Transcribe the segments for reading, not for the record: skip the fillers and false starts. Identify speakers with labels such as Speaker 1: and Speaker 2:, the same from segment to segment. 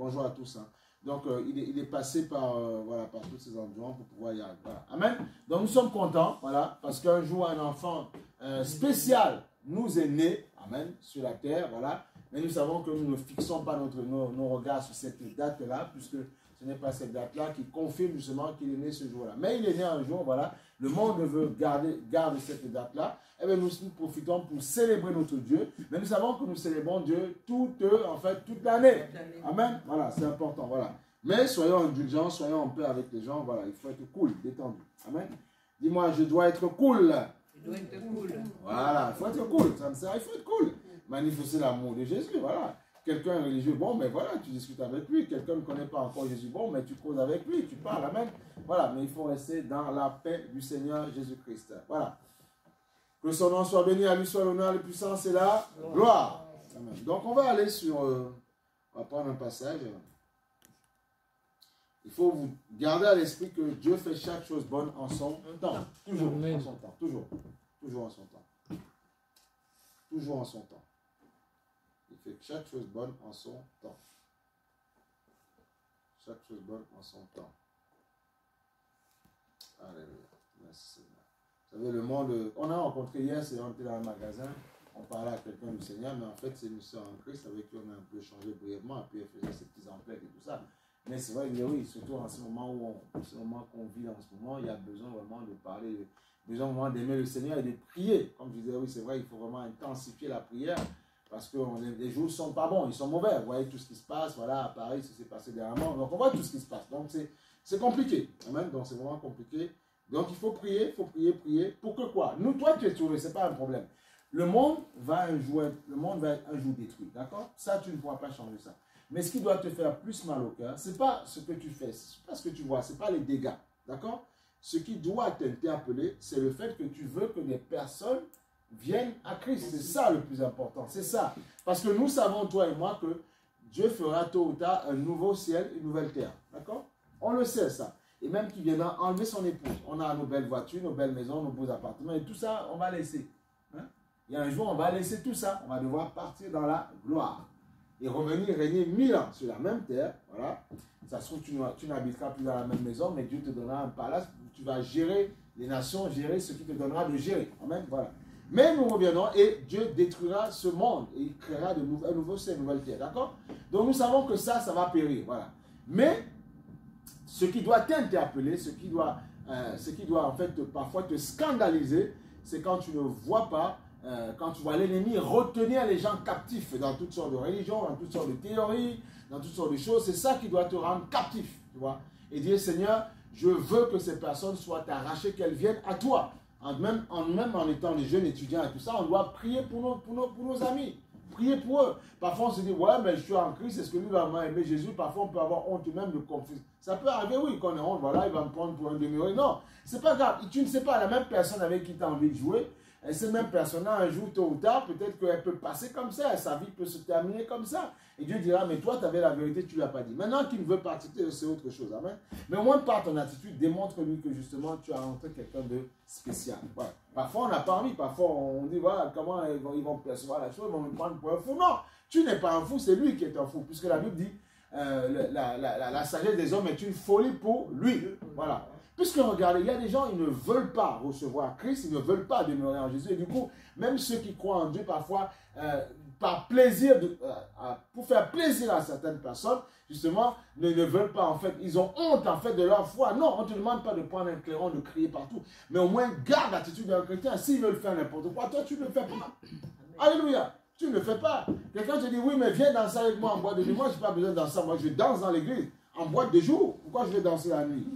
Speaker 1: bonjour à tous. Hein. Donc, il est passé par, voilà, par tous ces endroits pour pouvoir y arriver. Voilà. Amen. Donc, nous sommes contents, voilà, parce qu'un jour, un enfant spécial nous est né, amen, sur la terre, voilà. Mais nous savons que nous ne fixons pas nos regards sur cette date-là, puisque ce n'est pas cette date-là qui confirme justement qu'il est né ce jour-là. Mais il est né un jour, voilà. Le monde veut garder cette date-là. Eh bien, nous profitons pour célébrer notre Dieu. Mais nous savons que nous célébrons Dieu toute l'année. Amen. Voilà, c'est important. Voilà. Mais soyons indulgents, soyons en paix avec les gens. Voilà, il faut être cool, détendu. Amen. Dis-moi, je dois être cool.
Speaker 2: Il doit être cool.
Speaker 1: Voilà, il faut être cool. Ça me sert, il faut être cool. Manifester l'amour de Jésus. Voilà. Quelqu'un est religieux, bon, mais voilà, tu discutes avec lui. Quelqu'un ne connaît pas encore Jésus, bon, mais tu causes avec lui, tu parles, amen. Voilà, mais il faut rester dans la paix du Seigneur Jésus-Christ. Voilà. Que son nom soit béni, à lui soit l'honneur, la puissance et la gloire. Amen. Donc, on va aller sur... on va prendre un passage. Il faut vous garder à l'esprit que Dieu fait chaque chose bonne en son temps. Toujours en son temps. Toujours. Toujours en son temps. Toujours en son temps. Il fait chaque chose bonne en son temps. Chaque chose bonne en son temps. Alléluia. Merci Seigneur. Vous savez, le monde, on a rencontré hier, c'est on était dans un magasin, on parlait à quelqu'un du Seigneur, mais en fait, c'est une sœur en Christ avec qui on a un peu échangé brièvement, et puis elle faisait ses petits emplettes et tout ça. Mais c'est vrai, oui, surtout en ce moment qu'on vit en ce moment, il y a besoin vraiment de parler, besoin vraiment d'aimer le Seigneur et de prier. Comme je disais, oui, c'est vrai, il faut vraiment intensifier la prière. Parce que les jours ne sont pas bons, ils sont mauvais. Vous voyez tout ce qui se passe, voilà, à Paris, ce qui s'est passé dernièrement. Donc on voit tout ce qui se passe. Donc c'est compliqué. Amen. Donc c'est vraiment compliqué. Donc il faut prier, prier. Pour que quoi? Nous, toi, tu es sauvé, ce n'est pas un problème. Le monde va un jour être un jour détruit. D'accord? Ça, tu ne pourras pas changer ça. Mais ce qui doit te faire plus mal au cœur, ce n'est pas ce que tu fais, ce n'est pas ce que tu vois, ce n'est pas les dégâts. D'accord? Ce qui doit t'interpeller, c'est le fait que tu veux que des personnes viennent à Christ. C'est ça le plus important. C'est ça. Parce que nous savons, toi et moi, que Dieu fera tôt ou tard un nouveau ciel, une nouvelle terre. D'accord? On le sait, ça. Et même qu'il viendra enlever son épouse. On a nos belles voitures, nos belles maisons, nos beaux appartements. Et tout ça, on va laisser. Hein? Et un jour, on va laisser tout ça. On va devoir partir dans la gloire. Et revenir régner 1000 ans sur la même terre. Voilà. Ça se trouve, tu n'habiteras plus dans la même maison, mais Dieu te donnera un palace où tu vas gérer les nations, gérer ce qui te donnera de gérer. Amen. Voilà. Mais nous reviendrons et Dieu détruira ce monde et il créera un nouveau ciel, une nouvelle terre. D'accord? Donc nous savons que ça va périr. Voilà. Mais ce qui doit t'interpeller, ce qui doit en fait parfois te scandaliser, c'est quand tu ne vois pas, quand tu vois l'ennemi retenir les gens captifs dans toutes sortes de religions, dans toutes sortes de théories, dans toutes sortes de choses. C'est ça qui doit te rendre captif. Tu vois? Et dire, Seigneur, je veux que ces personnes soient arrachées, qu'elles viennent à toi. Même en étant des jeunes étudiants et tout ça, on doit prier pour nos amis. Prier pour eux. Parfois, on se dit, ouais, mais je suis en Christ, est-ce que lui va vraiment aimer Jésus? Parfois, on peut avoir honte même de confusion. Ça peut arriver, oui, qu'on ait honte, voilà, il va me prendre pour un demeuré. Non, c'est pas grave. Tu ne sais pas, la même personne avec qui tu as envie de jouer, et cette même personne-là, un jour, tôt ou tard, peut-être qu'elle peut passer comme ça, sa vie peut se terminer comme ça. Et Dieu dira, mais toi, tu avais la vérité, tu ne l'as pas dit. Maintenant qu'il ne veut pas accepter, c'est autre chose. Amen. Mais au moins, par ton attitude, démontre-lui que justement, tu as rencontré quelqu'un de spécial. Voilà. Parfois, on n'a pas envie. Parfois, on dit, voilà, comment ils vont percevoir la chose, ils vont me prendre pour un fou. Non, tu n'es pas un fou, c'est lui qui est un fou. Puisque la Bible dit, la sagesse des hommes est une folie pour lui. Voilà. Puisque regardez, il y a des gens, ils ne veulent pas recevoir Christ, ils ne veulent pas demeurer en Jésus. Et du coup, même ceux qui croient en Dieu, parfois, par plaisir, pour faire plaisir à certaines personnes, justement, ne veulent pas, en fait, ils ont honte, en fait, de leur foi. Non, on ne te demande pas de prendre un clairon, de crier partout, mais au moins, garde l'attitude d'un chrétien. S'ils veulent faire n'importe quoi, toi, tu ne le fais pas. Alléluia. Tu ne le fais pas. Quelqu'un te dit, oui, mais viens danser avec moi en boîte de nuit. Moi, je n'ai pas besoin de danser. Moi, je danse dans l'église, en boîte de jour. Pourquoi je vais danser la nuit?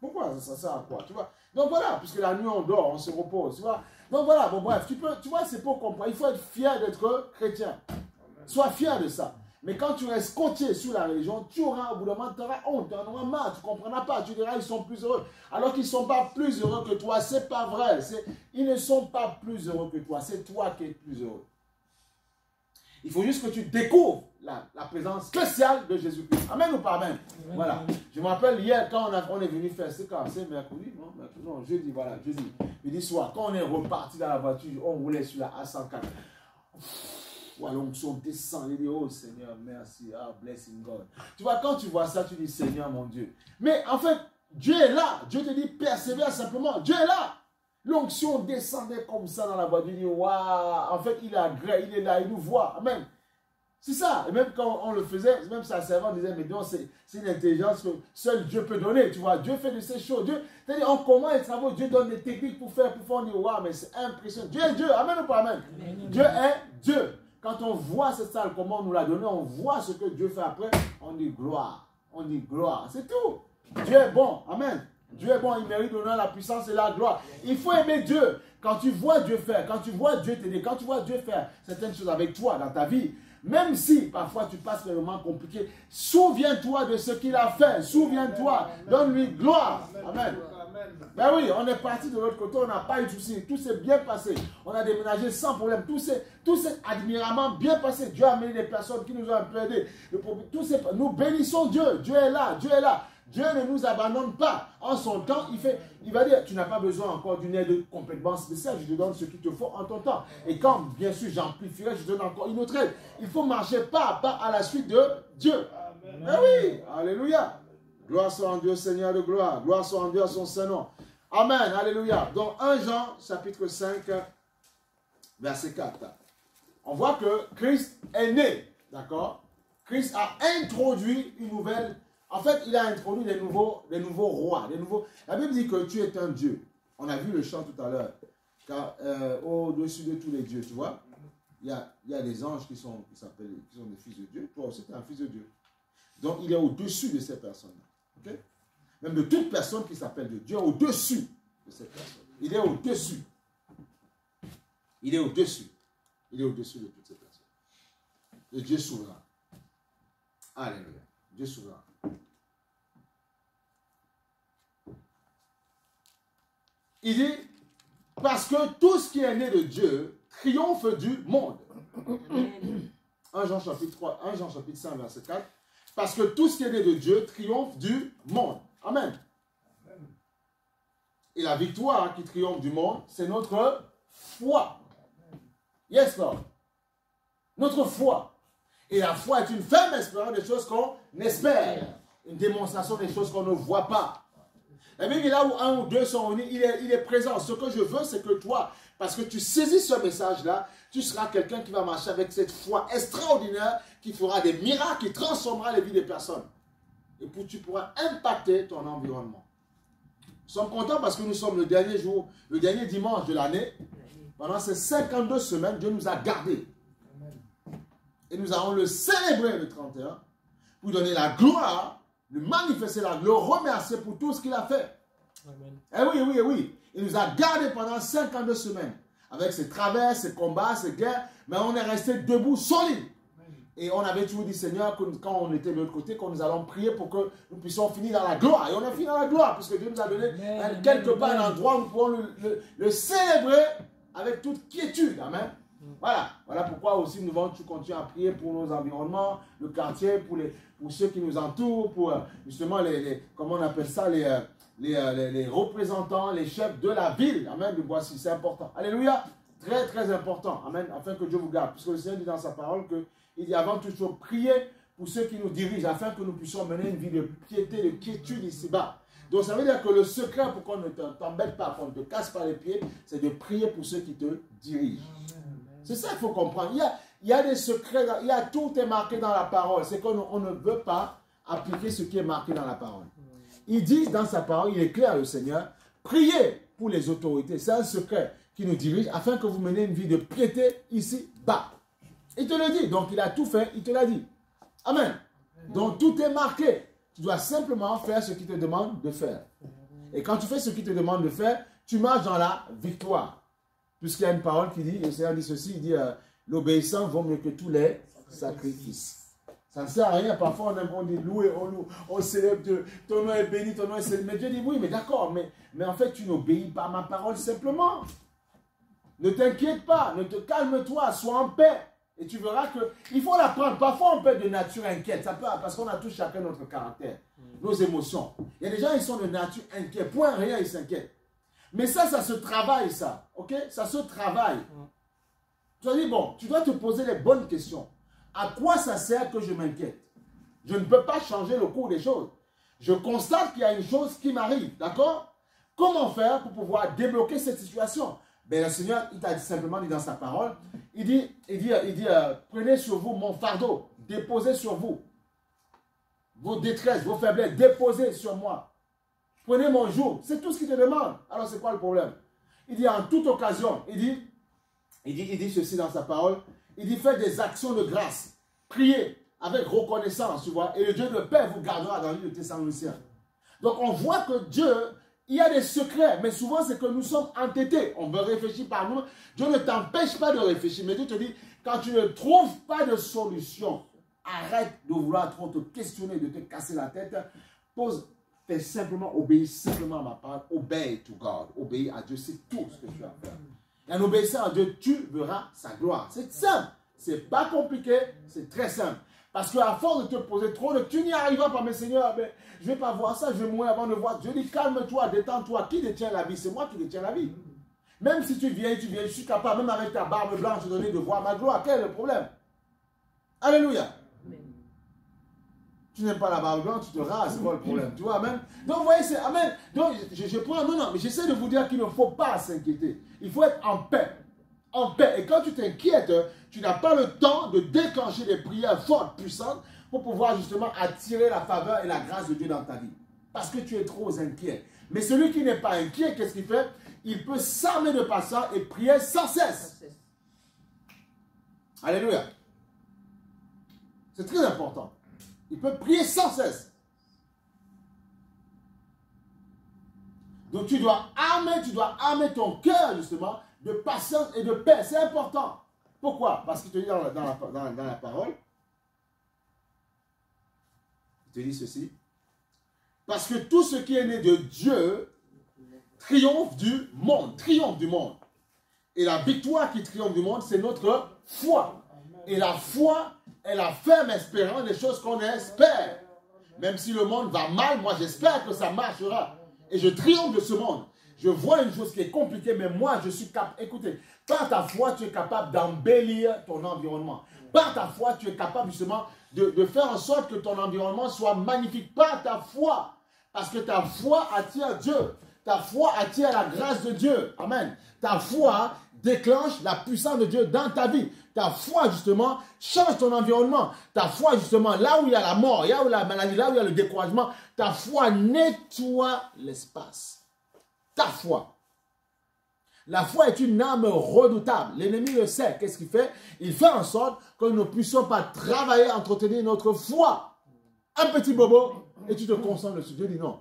Speaker 1: Pourquoi ça sert à quoi? Tu vois? Donc voilà, puisque la nuit on dort, on se repose. Tu vois? Donc voilà, bon bref, tu vois, c'est pour comprendre. Il faut être fier d'être chrétien. Sois fier de ça. Mais quand tu restes côtier sur la religion, tu auras, au bout d'un moment, tu auras honte, tu en auras marre, tu ne comprendras pas. Tu diras, ils sont plus heureux. Alors qu'ils ne sont pas plus heureux que toi. Ce n'est pas vrai. Ils ne sont pas plus heureux que toi. C'est toi qui es plus heureux. Il faut juste que tu découvres la présence spéciale de Jésus-Christ. Amen ou pas amen? Voilà. Je me rappelle hier, quand on est venu faire, c'est quand? C'est mercredi, non? Non, jeudi, voilà, jeudi soir. Quand on est reparti dans la voiture, on roulait sur la A104. l'onction descend. Il dit, oh Seigneur, merci. Ah, blessing God. Tu vois, quand tu vois ça, tu dis, Seigneur, mon Dieu. Mais en fait, Dieu est là. Dieu te dit, persévère simplement. Dieu est là. L'onction descendait comme ça dans la voiture. Il dit, waouh. En fait, il est agréé, il est là, il nous voit. Amen. C'est ça. Et même quand on le faisait, même sa servante disait, mais non, c'est une intelligence que seul Dieu peut donner. Tu vois, Dieu fait de ces choses. Dieu, c'est-à-dire, on commence les travaux, Dieu donne des techniques pour faire, on dit, waouh, mais c'est impressionnant. Dieu est Dieu. Amen ou pas amen? Amen. Dieu est Dieu. Quand on voit cette salle, comment on nous l'a donné, on voit ce que Dieu fait après, on dit gloire. On dit gloire. C'est tout. Dieu est bon. Amen. Dieu est bon, il mérite d'honneur, la puissance et la gloire. Il faut aimer Dieu. Quand tu vois Dieu faire, quand tu vois Dieu t'aider, quand tu vois Dieu faire certaines choses avec toi dans ta vie, même si parfois tu passes des moments compliqués, souviens-toi de ce qu'il a fait. Souviens-toi. Donne-lui gloire. Amen. Ben oui, on est parti de l'autre côté, on n'a pas eu de soucis. Tout s'est bien passé. On a déménagé sans problème. Tout s'est admirablement bien passé. Dieu a amené des personnes qui nous ont un peu aidés. Nous bénissons Dieu. Dieu est là. Dieu est là. Dieu ne nous abandonne pas. En son temps, il va dire, tu n'as pas besoin encore d'une aide complètement spéciale. Je te donne ce qu'il te faut en ton temps. Et quand, bien sûr, j'amplifierai, je te donne encore une autre aide. Il faut marcher pas à pas à la suite de Dieu. Amen. Eh oui, alléluia. Gloire soit en Dieu, Seigneur de gloire. Gloire soit en Dieu à son Saint-Nom. Amen, alléluia. Donc 1 Jean, chapitre 5, verset 4. On voit que Christ est né, d'accord? Christ a introduit une nouvelle. En fait, il a introduit des nouveaux rois. La Bible dit que tu es un Dieu. On a vu le chant tout à l'heure. Car au-dessus de tous les dieux, tu vois, il y a des anges qui sont des fils de Dieu. Toi aussi, tu es un fils de Dieu. Donc, il est au-dessus de ces personnes-là. Okay? Même de toute personne qui s'appelle Dieu. Dieu est au-dessus de cette personne. Il est au-dessus. Il est au-dessus. Il est au-dessus de toutes ces personnes. Le Dieu souverain. Alléluia. Dieu souverain. Il dit, parce que tout ce qui est né de Dieu triomphe du monde. 1 Jean chapitre 5, verset 4. Parce que tout ce qui est né de Dieu triomphe du monde. Amen. Et la victoire qui triomphe du monde, c'est notre foi. Yes, Lord. Notre foi. Et la foi est une ferme espérance des choses qu'on espère. Une démonstration des choses qu'on ne voit pas. La Bible, là où un ou deux sont unis, il est présent. Ce que je veux, c'est que toi, parce que tu saisis ce message-là, tu seras quelqu'un qui va marcher avec cette foi extraordinaire, qui fera des miracles, qui transformera les vies des personnes. Et puis tu pourras impacter ton environnement. Nous sommes contents parce que nous sommes le dernier jour, le dernier dimanche de l'année. Pendant ces 52 semaines, Dieu nous a gardés. Et nous allons le célébrer le 31 pour donner la gloire, lui manifester la gloire, remercier pour tout ce qu'il a fait. Amen. Eh oui. Il nous a gardés pendant 52 semaines. Avec ses travers, ses combats, ses guerres. Mais on est resté debout, solide. Et on avait toujours dit, Seigneur, quand on était de l'autre côté, qu'on nous allons prier pour que nous puissions finir dans la gloire. Et on a fini dans la gloire, puisque Dieu nous a donné quelque part un endroit où nous pouvons le célébrer avec toute quiétude. Amen. Voilà pourquoi aussi nous devons continuer à prier pour nos environnements, le quartier, pour ceux qui nous entourent, pour justement comment on appelle ça, les représentants, les chefs de la ville. Amen, de Boissy, c'est important. Alléluia, très très important. Amen, afin que Dieu vous garde. Puisque le Seigneur dit dans sa parole qu'il dit avant toute chose, prier pour ceux qui nous dirigent, afin que nous puissions mener une vie de piété, de quiétude ici-bas. Donc ça veut dire que le secret pour qu'on ne t'embête pas, qu'on ne te casse pas les pieds, c'est de prier pour ceux qui te dirigent. C'est ça qu'il faut comprendre. Il y a des secrets, tout est marqué dans la parole. C'est qu'on ne veut pas appliquer ce qui est marqué dans la parole. Il dit dans sa parole, il est clair le Seigneur, priez pour les autorités. C'est un secret qui nous dirige afin que vous menez une vie de piété ici-bas. Il te le dit. Donc il a tout fait, il te l'a dit. Amen. Donc tout est marqué. Tu dois simplement faire ce qu'il te demande de faire. Et quand tu fais ce qu'il te demande de faire, tu marches dans la victoire. Puisqu'il y a une parole qui dit, le Seigneur dit ceci, il dit, l'obéissance vaut mieux que tous les sacrifices. Ça ne sert à rien, parfois on dit louer, on loue, on célèbre Dieu, ton nom est béni, ton nom est célébré. Mais Dieu dit oui, mais d'accord, mais en fait tu n'obéis pas à ma parole simplement. Ne t'inquiète pas, calme-toi, sois en paix. Et tu verras qu'il faut l'apprendre. Parfois on peut être de nature inquiète, ça peut, parce qu'on a tous chacun notre caractère, nos émotions. Il y a des gens qui sont de nature inquiète, point rien, ils s'inquiètent. Mais ça se travaille, ça. Ok? Ça se travaille. Tu vas dire, bon, tu dois te poser les bonnes questions. À quoi ça sert que je m'inquiète? Je ne peux pas changer le cours des choses. Je constate qu'il y a une chose qui m'arrive, d'accord? Comment faire pour pouvoir débloquer cette situation? Ben, le Seigneur, il t'a simplement dit dans sa parole, il dit, prenez sur vous mon fardeau, déposez sur vous vos détresses, vos faiblesses, déposez sur moi. Prenez mon joug, c'est tout ce qu'il te demande. Alors c'est quoi le problème? Il dit en toute occasion, il dit ceci dans sa parole, il dit faites des actions de grâce, priez avec reconnaissance, tu vois, et le Dieu de paix vous gardera dans l'île de Thessaloniciens. Donc on voit que Dieu, il y a des secrets, mais souvent c'est que nous sommes entêtés. On veut réfléchir par nous. Dieu ne t'empêche pas de réfléchir, mais Dieu te dit, quand tu ne trouves pas de solution, arrête de vouloir trop te questionner, de te casser la tête. Fais simplement, obéis simplement à ma parole. Obey to God. Obéis à Dieu, c'est tout ce que tu as à faire. Et en obéissant à Dieu, tu verras sa gloire. C'est simple. C'est pas compliqué, c'est très simple. Parce qu'à force de te poser trop de... Tu n'y arriveras pas, mais Seigneur, mais je ne vais pas voir ça, je vais mourir avant de voir. Dieu dit, calme-toi, détends-toi. Qui détient la vie? C'est moi qui détiens la vie. Même si tu viens, je suis capable, même avec ta barbe blanche, de donner de voir ma gloire. Quel est le problème? Alléluia. Tu n'aimes pas la barbe blanche, tu te rases, c'est quoi le problème? Tu vois, amen? Donc, vous voyez, c'est amen. Donc, je prends, non, mais j'essaie de vous dire qu'il ne faut pas s'inquiéter. Il faut être en paix. En paix. Et quand tu t'inquiètes, tu n'as pas le temps de déclencher des prières fortes, puissantes, pour pouvoir justement attirer la faveur et la grâce de Dieu dans ta vie. Parce que tu es trop inquiet. Mais celui qui n'est pas inquiet, qu'est-ce qu'il fait? Il peut s'armer de patience et prier sans cesse. Alléluia. C'est très important. Il peut prier sans cesse. Donc tu dois armer ton cœur justement de patience et de paix. C'est important. Pourquoi? Parce qu'il te dit dans la parole, il te dit ceci. Parce que tout ce qui est né de Dieu triomphe du monde. Triomphe du monde. Et la victoire qui triomphe du monde, c'est notre foi. Et la foi est la ferme espérance des choses qu'on espère. Même si le monde va mal, moi j'espère que ça marchera. Et je triomphe de ce monde. Je vois une chose qui est compliquée, mais moi je suis capable. Écoutez, par ta foi, tu es capable d'embellir ton environnement. Par ta foi, tu es capable justement de faire en sorte que ton environnement soit magnifique. Par ta foi. Parce que ta foi attire Dieu. Ta foi attire la grâce de Dieu. Amen. Ta foi déclenche la puissance de Dieu dans ta vie. Ta foi, justement, change ton environnement. Ta foi, justement, là où il y a la mort, là où il y a la maladie, là où il y a le découragement, ta foi nettoie l'espace. Ta foi. La foi est une arme redoutable. L'ennemi le sait. Qu'est-ce qu'il fait? Il fait en sorte que nous ne puissions pas travailler, entretenir notre foi. Un petit bobo, et tu te concentres dessus. Dieu dit non.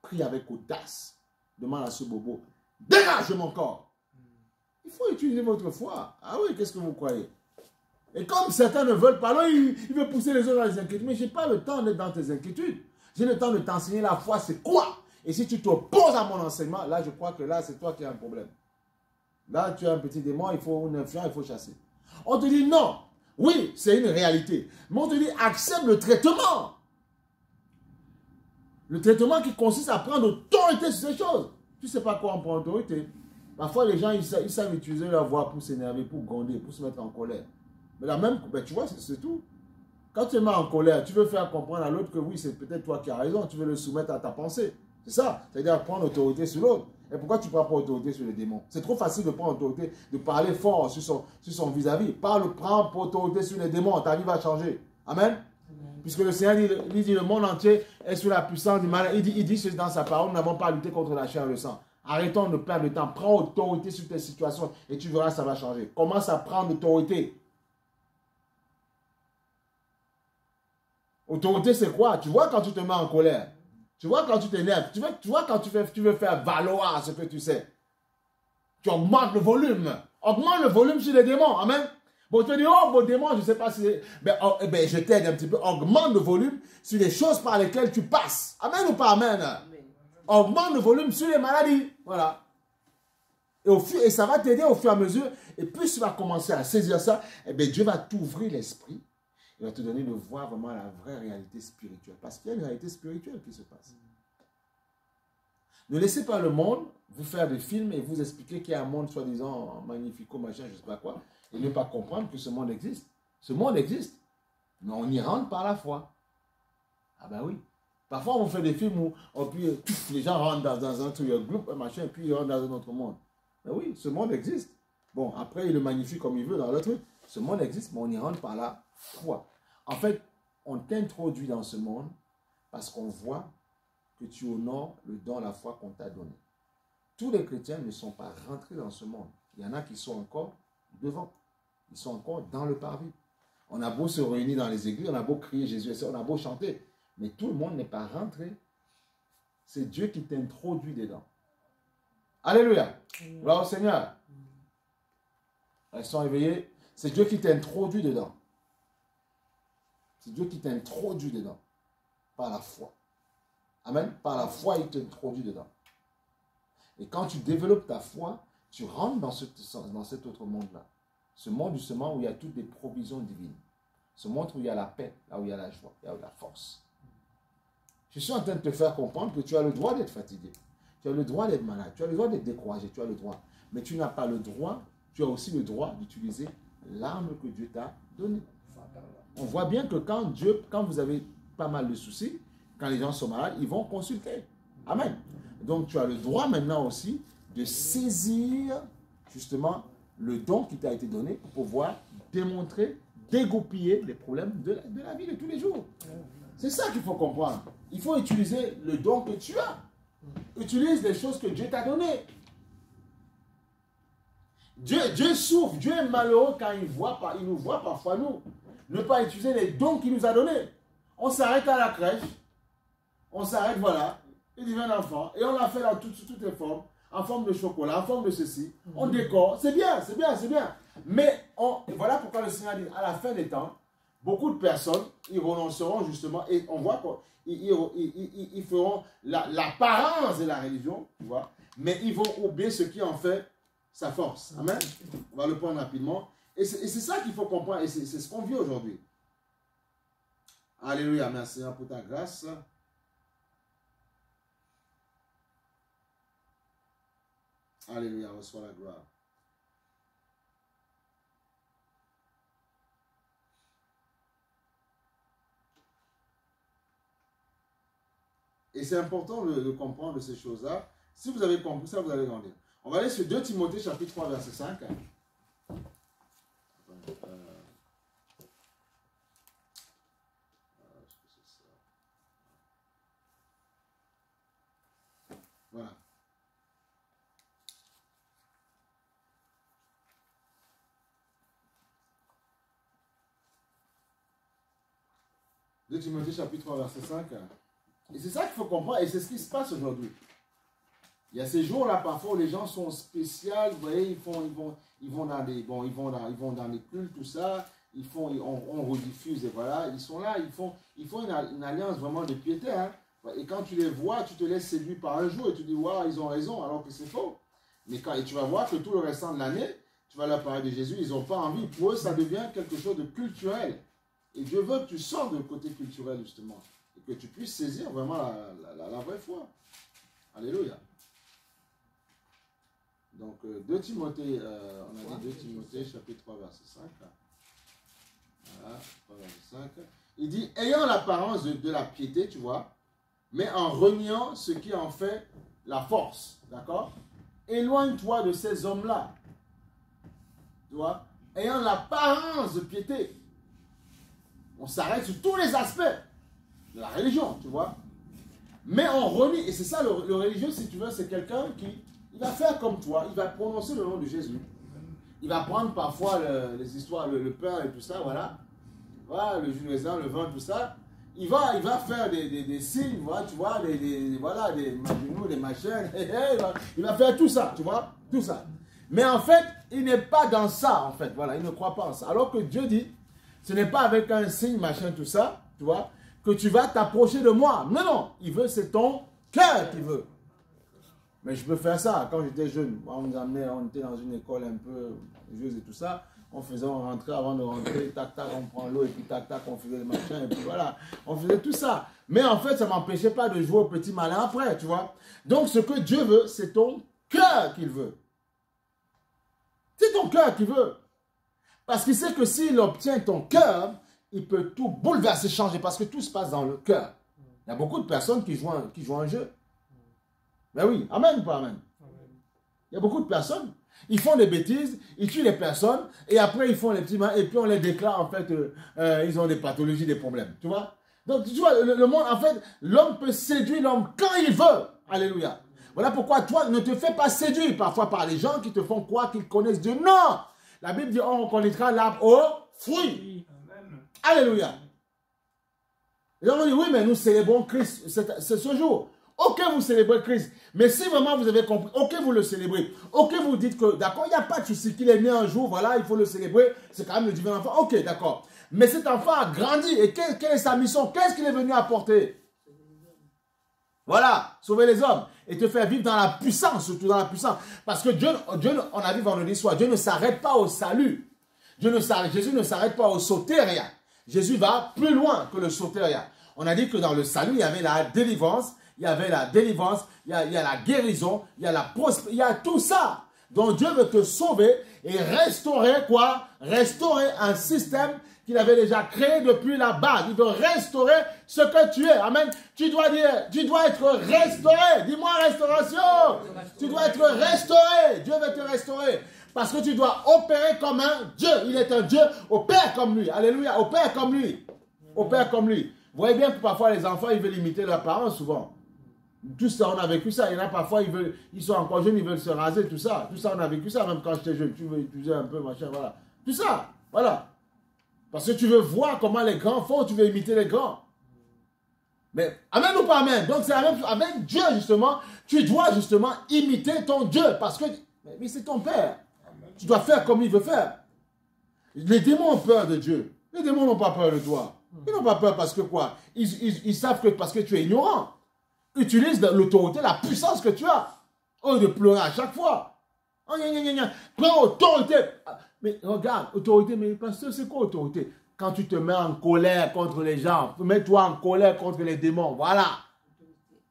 Speaker 1: Prie avec audace. Demande à ce bobo. Dégage mon corps. Il faut utiliser votre foi. Ah oui, qu'est-ce que vous croyez? Et comme certains ne veulent pas, alors il veut pousser les autres dans les inquiétudes. Mais je n'ai pas le temps d'être dans tes inquiétudes. J'ai le temps de t'enseigner la foi, c'est quoi? Et si tu t'opposes à mon enseignement, là, je crois que là, c'est toi qui as un problème. Là, tu as un petit démon, il faut une influence, il faut chasser. On te dit non. Oui, c'est une réalité. Mais on te dit accepte le traitement. Le traitement qui consiste à prendre autorité sur ces choses. Tu ne sais pas quoi on prend autorité. Parfois, les gens, ils savent utiliser leur voix pour s'énerver, pour gronder, pour se mettre en colère. Mais la même, ben, tu vois, c'est tout. Quand tu es en colère, tu veux faire comprendre à l'autre que oui, c'est peut-être toi qui as raison, tu veux le soumettre à ta pensée. C'est ça. C'est-à-dire prendre autorité sur l'autre. Et pourquoi tu ne prends pas autorité sur les démons? C'est trop facile de prendre autorité, de parler fort sur son vis-à-vis. Prends autorité sur les démons, ta vie va changer. Amen. Puisque le Seigneur dit le monde entier est sous la puissance du mal. Il dit dans sa parole, nous n'avons pas à lutter contre la chair et le sang. Arrêtons de perdre le temps. Prends autorité sur tes situations et tu verras, ça va changer. Commence à prendre autorité. Autorité, c'est quoi? Tu vois quand tu te mets en colère. Tu vois quand tu t'énerves. Tu vois quand tu veux faire valoir ce que tu sais. Tu augmentes le volume. Augmente le volume sur les démons. Amen. Bon, tu te dis, oh, vos démons, je ne sais pas si... Ben, je t'aide un petit peu. Augmente le volume sur les choses par lesquelles tu passes. Amen ou pas amen? Augmente le volume sur les maladies. Voilà. Et ça va t'aider au fur et à mesure. Et plus tu vas commencer à saisir ça, eh bien, Dieu va t'ouvrir l'esprit. Il va te donner de voir vraiment la vraie réalité spirituelle. Parce qu'il y a une réalité spirituelle qui se passe. Ne laissez pas le monde vous faire des films et vous expliquer qu'il y a un monde soi-disant magnifique, machin, je ne sais pas quoi. et ne pas comprendre que ce monde existe. Ce monde existe, mais on y rentre par la foi. Ah ben oui. Parfois, on fait des films où les gens rentrent dans un truc, groupe, machin, et puis ils rentrent dans un autre monde. Mais oui, ce monde existe. Bon, après, il le magnifie comme il veut dans le truc. Ce monde existe, mais on y rentre par la foi. En fait, on t'introduit dans ce monde parce qu'on voit que tu honores le don, la foi qu'on t'a donné. Tous les chrétiens ne sont pas rentrés dans ce monde. Il y en a qui sont encore devant. Ils sont encore dans le parvis. On a beau se réunir dans les églises, on a beau crier Jésus, on a beau chanter, mais tout le monde n'est pas rentré. C'est Dieu qui t'introduit dedans. Alléluia. Gloire au Seigneur. Restons éveillés. C'est Dieu qui t'introduit dedans. C'est Dieu qui t'introduit dedans. Par la foi. Amen. Par la foi, il t'introduit dedans. Et quand tu développes ta foi, tu rentres dans cet autre monde-là. Ce monde justement où il y a toutes les provisions divines. Ce monde où il y a la paix, là où il y a la joie, là où il y a la force. Je suis en train de te faire comprendre que tu as le droit d'être fatigué. Tu as le droit d'être malade. Tu as le droit d'être découragé. Tu as le droit. Mais tu n'as pas le droit, tu as aussi le droit d'utiliser l'arme que Dieu t'a donnée. On voit bien que quand vous avez pas mal de soucis, quand les gens sont malades, ils vont consulter. Amen. Donc tu as le droit maintenant aussi de saisir justement le don qui t'a été donné pour pouvoir démontrer, dégoupiller les problèmes de la vie de tous les jours. C'est ça qu'il faut comprendre. Il faut utiliser le don que tu as. Utilise les choses que Dieu t'a données. Dieu souffre, Dieu est malheureux quand il nous voit parfois nous ne pas utiliser les dons qu'il nous a donnés. On s'arrête à la crèche, on s'arrête, voilà, il devient un enfant, et on l'a fait dans toutes les formes, en forme de chocolat, en forme de ceci, on décore, c'est bien, c'est bien, c'est bien. Mais voilà pourquoi le Seigneur dit, à la fin des temps, beaucoup de personnes, ils renonceront justement, et on voit qu'ils feront l'apparence de la religion, tu vois, mais ils vont oublier ce qui en fait sa force. Amen. On va le prendre rapidement. Et c'est ça qu'il faut comprendre, et c'est ce qu'on vit aujourd'hui. Alléluia, merci Seigneur pour ta grâce. Alléluia, reçois la gloire. Et c'est important de comprendre ces choses-là. Si vous avez compris ça, vous allez grandir. On va aller sur 2 Timothée chapitre 3, verset 5. Voilà. De Timothée chapitre 3, verset 5. Et c'est ça qu'il faut comprendre, et c'est ce qui se passe aujourd'hui. Il y a ces jours-là, parfois, où les gens sont spéciaux, vous voyez, ils vont dans les cultes, tout ça, on rediffuse, et voilà, ils sont là, ils font une alliance vraiment de piété, hein. Et quand tu les vois, tu te laisses séduire par un jour, et tu dis, waouh, ils ont raison, alors que c'est faux. Mais et tu vas voir que tout le restant de l'année, tu vas leur parler de Jésus, ils n'ont pas envie, pour eux, ça devient quelque chose de culturel. Et Dieu veut que tu sors de côté culturel, justement, et que tu puisses saisir vraiment la vraie foi. Alléluia. Donc, 2 Timothée, on a dit 2 Timothée, chapitre 3, verset 5. Voilà, 3, verset 5. Il dit, ayant l'apparence de la piété, tu vois, mais en reniant ce qui en fait la force. D'accord? Éloigne-toi de ces hommes-là. Tu vois? Ayant l'apparence de piété. On s'arrête sur tous les aspects de la religion, tu vois. Mais on renie, et c'est ça le religieux, si tu veux, c'est quelqu'un qui il va faire comme toi, il va prononcer le nom de Jésus. Il va prendre parfois les histoires, le pain et tout ça, voilà. Voilà, le jus de raisin, le vin, tout ça. Il va faire des signes, voilà, tu vois, voilà, des machins. Il va faire tout ça, tu vois, tout ça. Mais en fait, il n'est pas dans ça, en fait, voilà, il ne croit pas en ça. Alors que Dieu dit, ce n'est pas avec un signe, machin, tout ça, tu vois, que tu vas t'approcher de moi. Non, non, il veut, c'est ton cœur qu'il veut. Mais je peux faire ça. Quand j'étais jeune, on nous amenait, on était dans une école un peu religieuse et tout ça. On rentrait, avant de rentrer, tac, tac, on prend l'eau et puis tac, tac, on faisait le machin et puis voilà. On faisait tout ça. Mais en fait, ça ne m'empêchait pas de jouer au petit malin après, tu vois. Donc, ce que Dieu veut, c'est ton cœur qu'il veut. C'est ton cœur qu'il veut.
Speaker 2: Parce qu'il sait que s'il obtient ton cœur, il peut tout bouleverser, changer, parce que tout se passe dans le cœur. Il y a beaucoup de personnes qui jouent un jeu. Mais oui, amen ou pas amen? Il y a beaucoup de personnes, ils font des bêtises, ils tuent les personnes, et après ils font les petits mains, et puis on les déclare en fait, ils ont des pathologies, des problèmes. Tu vois? Donc tu vois, le monde, en fait, l'homme peut séduire l'homme quand il veut. Alléluia. Voilà pourquoi toi, ne te fais pas séduire parfois par les gens qui te font croire qu'ils connaissent Dieu. Non! La Bible dit, on reconnaîtra l'arbre au fruit. Alléluia. Et on dit, oui, mais nous célébrons Christ, c'est ce jour. Ok, vous célébrez Christ. Mais si vraiment vous avez compris, ok, vous le célébrez. Ok, vous dites que, d'accord, il n'y a pas de souci qu'il est né un jour, voilà, il faut le célébrer. C'est quand même le divin enfant. Ok, d'accord. Mais cet enfant a grandi. Et quelle est sa mission? Qu'est-ce qu'il est venu apporter? Voilà, sauver les hommes. Et te faire vivre dans la puissance, surtout dans la puissance. Parce que Dieu, on a vu vendredi soir, Dieu ne s'arrête pas au salut. Jésus ne s'arrête pas au sotéria. Jésus va plus loin que le sotéria. On a dit que dans le salut, il y avait la délivrance. Il y a la guérison, il y a la prospérité, il y a tout ça. Donc Dieu veut te sauver et restaurer quoi? Restaurer un système qu'il avait déjà créé depuis la base. Il veut restaurer ce que tu es. Amen. Tu dois être restauré. Dis-moi restauration. Tu dois être restauré. Dieu veut te restaurer. Parce que tu dois opérer comme un Dieu. Il est un Dieu. Opère comme lui. Alléluia. Opère comme lui. Opère comme lui. Vous voyez bien que parfois les enfants, ils veulent imiter leurs parents souvent. Tout ça, on a vécu ça. Il y en a parfois, ils sont encore jeunes, ils veulent se raser, tout ça. Tout ça, on a vécu ça, même quand j'étais jeune. Tu veux utiliser un peu, machin, voilà. Tout ça, voilà. Parce que tu veux voir comment les grands font, tu veux imiter les grands. Mais, amen ou pas amen? Donc, c'est la même chose. Avec Dieu, justement, tu dois justement imiter ton Dieu. Parce que, mais c'est ton Père. Amen. Tu dois faire comme il veut faire. Les démons ont peur de Dieu. Les démons n'ont pas peur de toi. Ils n'ont pas peur parce que quoi? Ils savent que parce que tu es ignorant. Utilise l'autorité, la puissance que tu as. Au lieu de pleurer à chaque fois. Oh, prends autorité. Mais regarde, autorité, mais pasteur, c'est quoi autorité? Quand tu te mets en colère contre les gens, mets-toi en colère contre les démons. Voilà.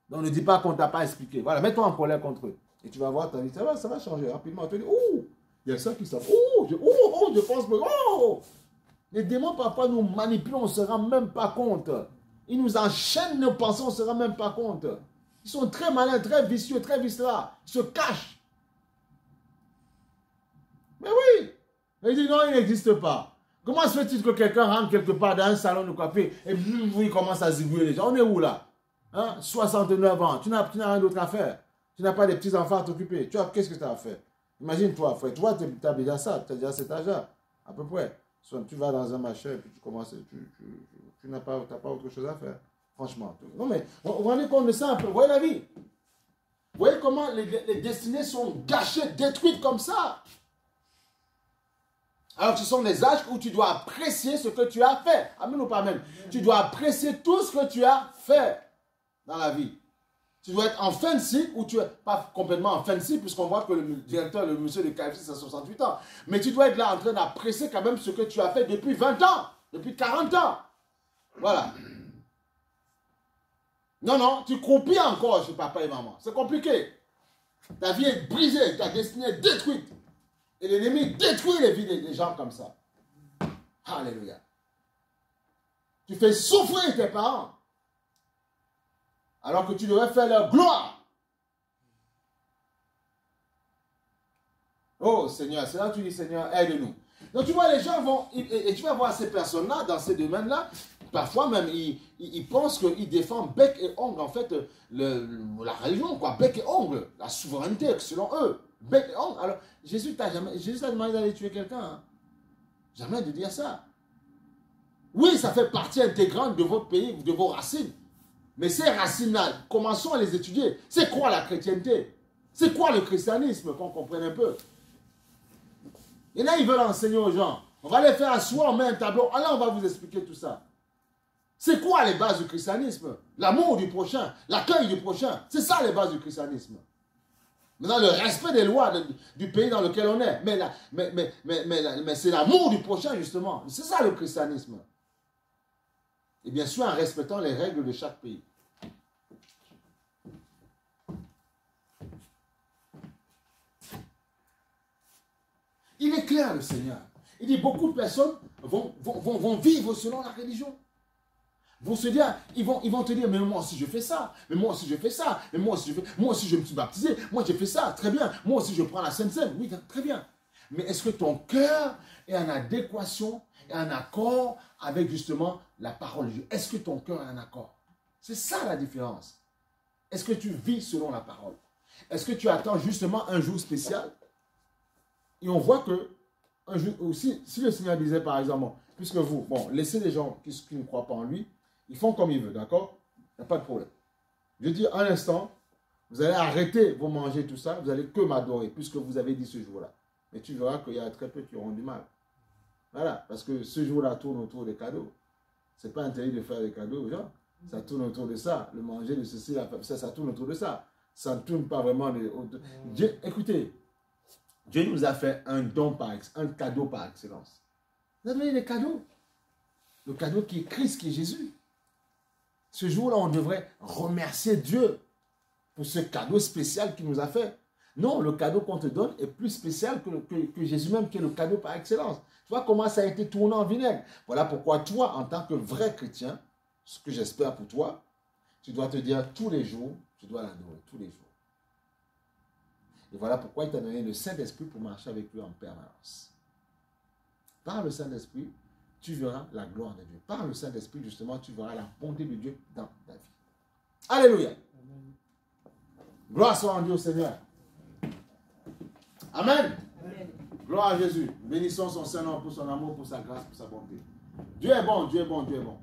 Speaker 2: Donc ne dis pas qu'on ne t'a pas expliqué. Voilà, mets-toi en colère contre eux. Et tu vas voir ta vie, ça va changer rapidement. Tu vas dire, oh, il y a ça qui s'en. Je pense que. Oh! Les démons, parfois, nous manipulent, on ne se rend même pas compte. Ils nous enchaînent nos pensées, on ne se rend même pas compte. Ils sont très malins, très vicieux, très viscéraux. Ils se cachent. Mais oui. Il dit non, il n'existe pas. Comment se fait-il que quelqu'un rentre quelque part dans un salon de coiffure et puis il commence à zigouiller les gens? On est où là? Hein? 69 ans, tu n'as rien d'autre à faire. Tu n'as pas des petits-enfants à t'occuper. Qu'est-ce que tu as à faire? Imagine-toi, frère. Toi, tu as déjà ça, tu as déjà cet âge-là, à peu près. Soit tu vas dans un machin et puis tu commences, tu n'as pas autre chose à faire. Franchement. Non mais, vous vous rendez compte de ça un peu. Vous voyez la vie? Vous voyez comment les destinées sont gâchées, détruites comme ça? Alors ce sont des âges où tu dois apprécier ce que tu as fait. Amen ou pas amen? Tu dois apprécier tout ce que tu as fait dans la vie. Tu dois être en fin de cycle, ou tu n'es pas complètement en fin de cycle, puisqu'on voit que le directeur, le monsieur de KFC, c'est 68 ans. Mais tu dois être là en train d'apprécier quand même ce que tu as fait depuis 20 ans, depuis 40 ans. Voilà. Non, tu croupis encore chez papa et maman. C'est compliqué. Ta vie est brisée, ta destinée est détruite. Et l'ennemi détruit les vies des gens comme ça. Alléluia. Tu fais souffrir tes parents. Alors que tu devrais faire leur gloire. Oh Seigneur, c'est là que tu dis Seigneur, aide-nous. Donc tu vois, les gens vont, et tu vas voir ces personnes-là, dans ces domaines-là, parfois même, ils pensent qu'ils défendent bec et ongle, en fait, la religion, quoi, bec et ongle, la souveraineté, selon eux, bec et ongle. Alors, Jésus t'a demandé d'aller tuer quelqu'un, hein? Jamais de dire ça. Oui, ça fait partie intégrante de votre pays, de vos racines. Mais ces racines-là, commençons à les étudier. C'est quoi la chrétienté? C'est quoi le christianisme, qu'on comprenne un peu? Et là, ils veulent enseigner aux gens. On va les faire asseoir, on met un tableau. Alors, on va vous expliquer tout ça. C'est quoi les bases du christianisme? L'amour du prochain, l'accueil du prochain. C'est ça les bases du christianisme. Maintenant, le respect des lois du pays dans lequel on est. Mais c'est l'amour du prochain, justement. C'est ça le christianisme. Et bien sûr, en respectant les règles de chaque pays. Il est clair, le Seigneur. Il dit, beaucoup de personnes vont vivre selon la religion. Vont se dire, ils vont te dire, mais moi aussi je fais ça, mais moi aussi je fais ça, mais moi aussi je me suis baptisé, moi j'ai fait ça, très bien, moi aussi je prends la Sainte Seine, oui, très bien. Mais est-ce que ton cœur est en adéquation, est en accord avec justement la parole de Dieu? Est-ce que ton cœur est en accord? C'est ça la différence. Est-ce que tu vis selon la parole? Est-ce que tu attends justement un jour spécial? Et on voit que, un jour, si le Seigneur disait par exemple, puisque vous, bon, laissez les gens qui ne croient pas en lui, ils font comme ils veulent, d'accord? Il n'y a pas de problème. Je dis, un instant, vous allez arrêter vos manger, tout ça, vous allez que m'adorer, puisque vous avez dit ce jour-là. Mais tu verras qu'il y a très peu qui auront du mal. Voilà, parce que ce jour-là tourne autour des cadeaux. Ce n'est pas interdit de faire des cadeaux aux gens. Ça tourne autour de ça. Le manger, de ceci, ça tourne autour de ça. Ça ne tourne pas vraiment de... Dieu, écoutez, Dieu nous a fait un don un cadeau par excellence. Vous avez des cadeaux. Le cadeau qui est Christ, qui est Jésus. Ce jour-là, on devrait remercier Dieu pour ce cadeau spécial qu'il nous a fait. Non, le cadeau qu'on te donne est plus spécial que Jésus même, qui est le cadeau par excellence. Tu vois comment ça a été tourné en vinaigre. Voilà pourquoi toi, en tant que vrai chrétien, ce que j'espère pour toi, tu dois te dire tous les jours, tu dois l'adorer, tous les jours. Et voilà pourquoi il t'a donné le Saint-Esprit pour marcher avec lui en permanence. Par le Saint-Esprit, tu verras la gloire de Dieu. Par le Saint-Esprit, justement, tu verras la bonté de Dieu dans ta vie. Alléluia. Amen. Gloire soit en Dieu au Seigneur. Amen. Amen. Gloire à Jésus. Bénissons son Saint-Nom pour son amour, pour sa grâce, pour sa bonté. Dieu est bon, Dieu est bon, Dieu est bon.